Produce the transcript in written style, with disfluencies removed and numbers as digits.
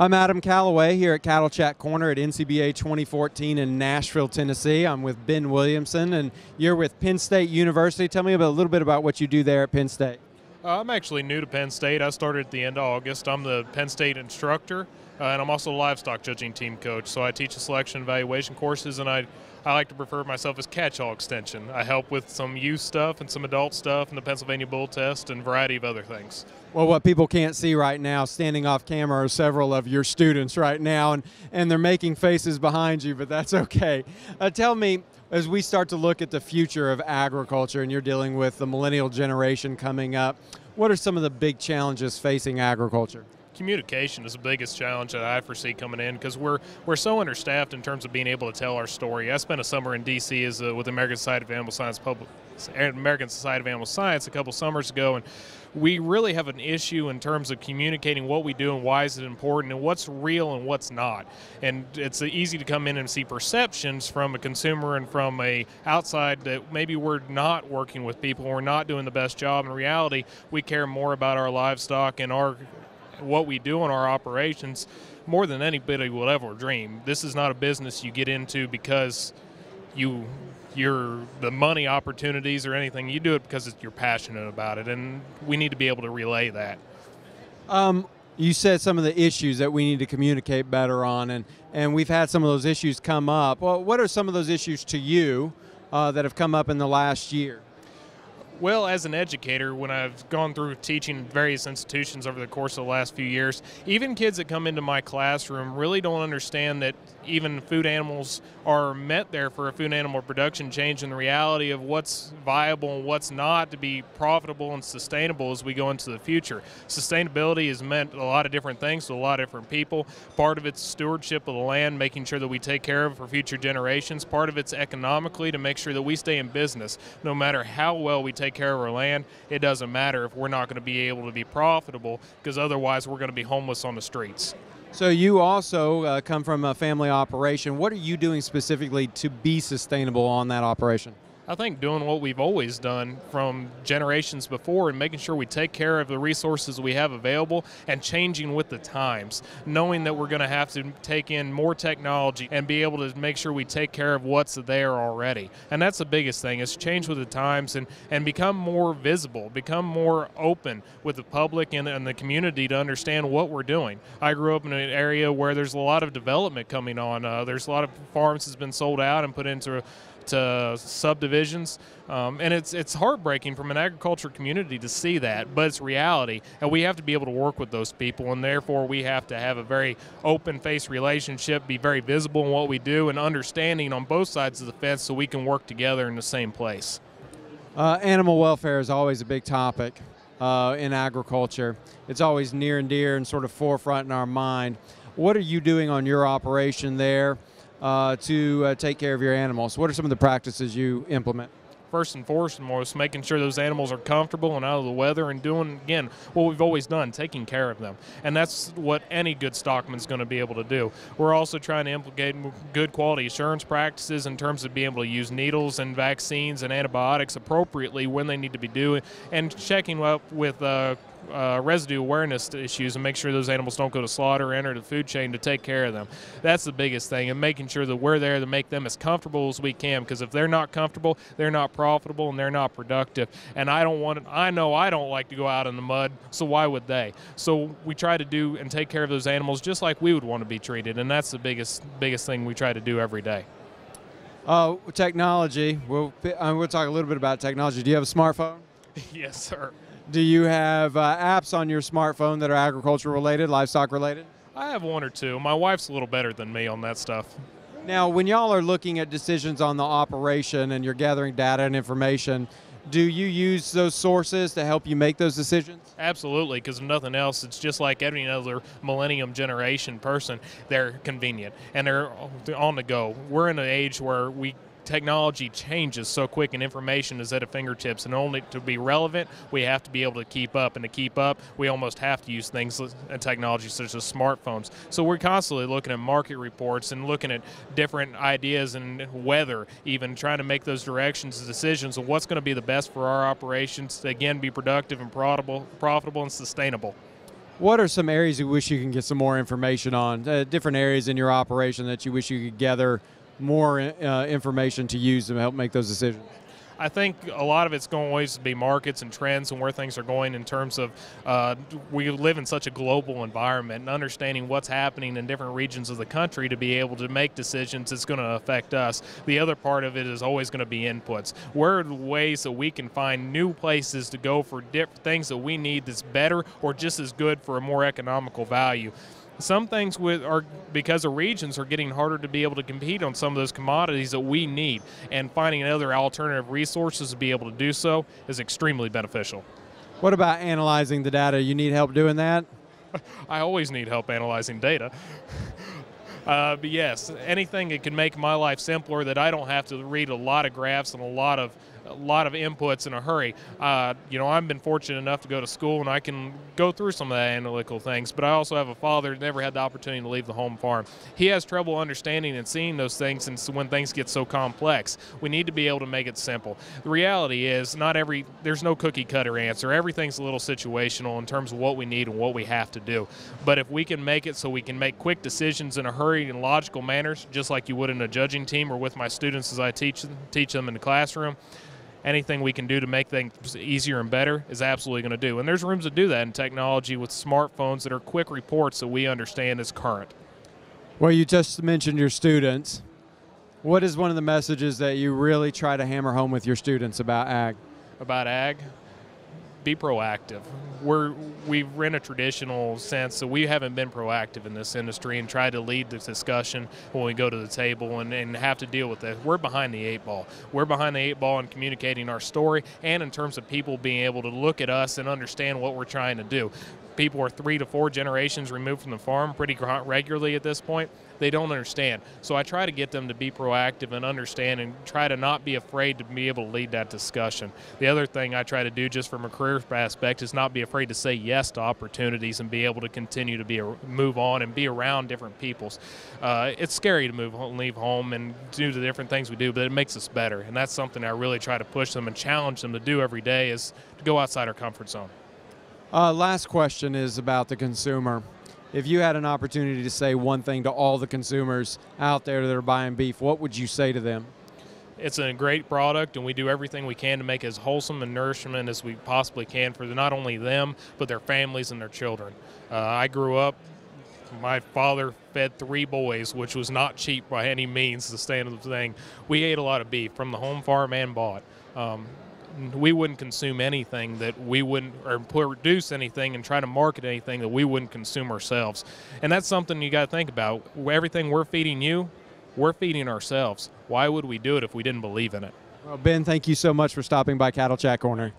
I'm Adam Calaway here at Cattle Chat Corner at NCBA 2014 in Nashville, Tennessee. I'm with Ben Williamson, and you're with Penn State University. Tell me a little bit about what you do there at Penn State. I'm actually new to Penn State. I started at the end of August. I'm the Penn State instructor, and I'm also a livestock judging team coach. So I teach the selection and evaluation courses, and I like to refer myself as catch-all extension. I help with some youth stuff and some adult stuff and the Pennsylvania Bull Test and a variety of other things. Well, what people can't see right now, standing off camera, are several of your students right now, and they're making faces behind you, but that's okay. Tell me, as we start to look at the future of agriculture and you're dealing with the millennial generation coming up, what are some of the big challenges facing agriculture? Communication is the biggest challenge that I foresee coming in because we're so understaffed in terms of being able to tell our story. I spent a summer in D.C. with the American Society of Animal Science a couple summers ago, and we really have an issue in terms of communicating what we do and why is it important and what's real and what's not. And it's easy to come in and see perceptions from a consumer and from a outside that maybe we're not working with people, we're not doing the best job. In reality, we care more about our livestock and what we do in our operations more than anybody will ever dream. This is not a business you get into because you're the money opportunities or anything. You do it because you're passionate about it, and we need to be able to relay that. You said some of the issues that we need to communicate better on, and we've had some of those issues come up. Well, what are some of those issues to you that have come up in the last year? Well, as an educator, when I've gone through teaching in various institutions over the course of the last few years, even kids that come into my classroom really don't understand that even food animals are met there for a food animal production change in the reality of what's viable and what's not to be profitable and sustainable as we go into the future. Sustainability has meant a lot of different things to a lot of different people. Part of it's stewardship of the land, making sure that we take care of it for future generations. Part of it's economically to make sure that we stay in business. No matter how well we take care of our land, it doesn't matter if we're not going to be able to be profitable, because otherwise we're going to be homeless on the streets. So you also come from a family operation. What are you doing specifically to be sustainable on that operation? I think doing what we've always done from generations before and making sure we take care of the resources we have available and changing with the times, knowing that we're going to have to take in more technology and be able to make sure we take care of what's there already. And that's the biggest thing, is change with the times and become more visible, become more open with the public and the community to understand what we're doing. I grew up in an area where there's a lot of development coming on. There's a lot of farms that's been sold out and put into subdivisions, and it's heartbreaking from an agriculture community to see that, but it's reality, and we have to be able to work with those people, and therefore we have to have a very open-faced relationship, be very visible in what we do, and understanding on both sides of the fence so we can work together in the same place. Animal welfare is always a big topic in agriculture. It's always near and dear and sort of forefront in our mind. What are you doing on your operation there to take care of your animals? What are some of the practices you implement? First and foremost, making sure those animals are comfortable and out of the weather, and doing, again, what we've always done, taking care of them. And that's what any good stockman is going to be able to do. We're also trying to implement good quality assurance practices in terms of being able to use needles and vaccines and antibiotics appropriately when they need to be doing, and checking up with residue awareness issues and make sure those animals don't go to slaughter or enter the food chain to take care of them. That's the biggest thing, and making sure that we're there to make them as comfortable as we can, because if they're not comfortable, they're not profitable and they're not productive. And I know I don't like to go out in the mud, so why would they? So we try to do and take care of those animals just like we would want to be treated, and that's the biggest thing we try to do every day. Technology. We'll talk a little bit about technology. Do you have a smartphone? Yes, sir. Do you have apps on your smartphone that are agriculture related, livestock related? I have one or two. My wife's a little better than me on that stuff. Now, when y'all are looking at decisions on the operation and you're gathering data and information, do you use those sources to help you make those decisions? Absolutely, because if nothing else, it's just like any other millennium generation person. They're convenient and they're on the go. We're in an age where technology changes so quick and information is at our fingertips, and only to be relevant we have to be able to keep up, and to keep up we almost have to use things and technology such as smartphones. So we're constantly looking at market reports and looking at different ideas and weather, even trying to make those directions and decisions of what's going to be the best for our operations to again be productive and profitable and sustainable. What are some areas you wish you can get some more information on? Different areas in your operation that you wish you could gather more information to use to help make those decisions? I think a lot of it's going to always be markets and trends and where things are going in terms of we live in such a global environment, and understanding what's happening in different regions of the country to be able to make decisions that's going to affect us. The other part of it is always going to be inputs. Where are the ways that we can find new places to go for different things that we need that's better or just as good for a more economical value? Some things are because of regions are getting harder to be able to compete on some of those commodities that we need, and finding other alternative resources to be able to do so is extremely beneficial. What about analyzing the data? You need help doing that? I always need help analyzing data. But yes, anything that can make my life simpler, that I don't have to read a lot of graphs and a lot of inputs in a hurry. I've been fortunate enough to go to school, and I can go through some of the analytical things, but I also have a father who never had the opportunity to leave the home farm. He has trouble understanding and seeing those things, and when things get so complex, we need to be able to make it simple. The reality is there's no cookie cutter answer. Everything's a little situational in terms of what we need and what we have to do. But if we can make it so we can make quick decisions in a hurry in logical manners, just like you would in a judging team or with my students as I teach them in the classroom, anything we can do to make things easier and better is absolutely going to do. And there's rooms to do that in technology with smartphones that are quick reports that we understand is current. Well, you just mentioned your students. What is one of the messages that you really try to hammer home with your students about ag? About ag? Be proactive. We're in a traditional sense, so we haven't been proactive in this industry and tried to lead the discussion when we go to the table and have to deal with it. We're behind the eight ball. We're behind the eight ball in communicating our story, and in terms of people being able to look at us and understand what we're trying to do. People are 3 to 4 generations removed from the farm pretty regularly at this point. They don't understand. So I try to get them to be proactive and understand, and try to not be afraid to be able to lead that discussion. The other thing I try to do, just from a career aspect, is not be afraid to say yes to opportunities and be able to continue to move on and be around different peoples. It's scary to leave home and do the different things we do, but it makes us better. And that's something I really try to push them and challenge them to do every day, is to go outside our comfort zone. Last question is about the consumer. If you had an opportunity to say one thing to all the consumers out there that are buying beef, what would you say to them? It's a great product, and we do everything we can to make it as wholesome and nourishment as we possibly can for not only them, but their families and their children. I grew up, my father fed 3 boys, which was not cheap by any means, the standard thing. We ate a lot of beef from the home farm and bought. We wouldn't consume anything that we wouldn't, or produce anything and try to market anything that we wouldn't consume ourselves. And that's something you got to think about. Everything we're feeding you, we're feeding ourselves. Why would we do it if we didn't believe in it? Well, Ben, thank you so much for stopping by Cattle Chat Corner.